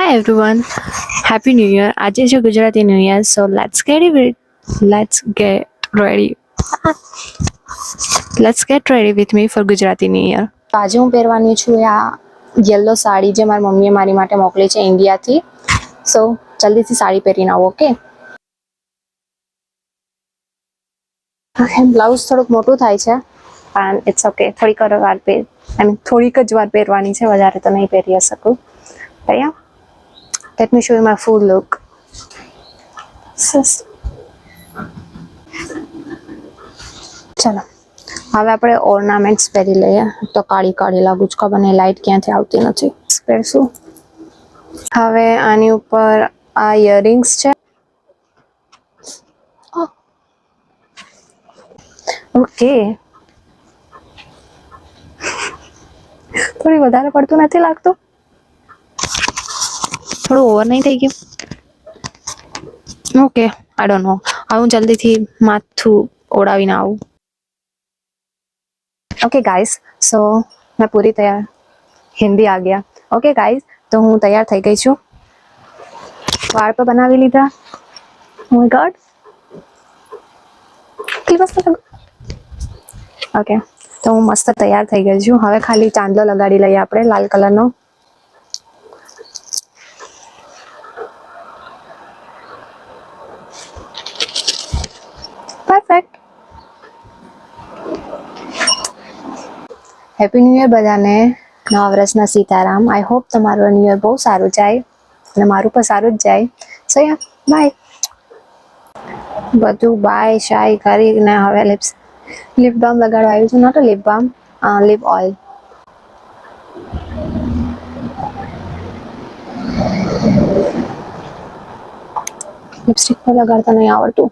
Hi everyone, Happy New Year. આજે છે Gujarati new year, so let's gate ready with me for Gujarati new year. તો આજે હું પહેરવાની છું આ યલો સાડી જે મારી મમ્મીએ મારી માટે મોકલી છે ઇન્ડિયાથી. સો જલ્દીથી સાડી પહેરીને આવો. ઓકે, બ્લાઉઝ થોડુંક મોટું થાય છે પણ ઇટ્સ ઓકે. થોડીક જ વાર પહેરવાની છે, વધારે તો નહીં પહેરી શકું. Let me show you my full look. ચલો હવે આપણે ઓર્નામેન્ટ્સ પહેરી લઈએ. તો કાળી કાળી લાગુ છું, ખબર નહીં લાઇટ ક્યાંથી આવતી નથી. પહેરશું. હવે આની ઉપર આ ઇયરિંગ્સ છે. ઓકે, થોડી વધારે પડતું નથી લાગતું? થોડું ઓવર નહીં થઈ ગયું? Okay, I don't know. હવે હું જલ્દીથી માથું ઓળાવીને આવું. ओके गाइस, सो मैं पूरी तैयार. हिंदी आ गया. ओके गाइस, तो હું તૈયાર થઈ ગઈ છું. વાળ પર બનાવી લીધા. ઓ માય ગોડ, કેટલી મસ્ત લાગે. ઓકે, તો હું મસ્ત તૈયાર થઈ ગઈ છું. હવે ખાલી ચાંદલો લગાડી લઈએ આપણે લાલ કલરનો. પરફેક્ટ. હેપી ન્યૂ યર બધાને. નવા વર્ષના સીતારામ. આઈ હોપ તમારું ન્યૂ યર બહુ સારું જાય અને મારું પણ સારું જ જાય. સો યા, બાય. બધું બાય શાય કરીને હવે લિપ બામ લગાડવા આવ્યું છું. Not lip balm, lip oil. Lipstick પર લગાડતા નહીં આવડતું.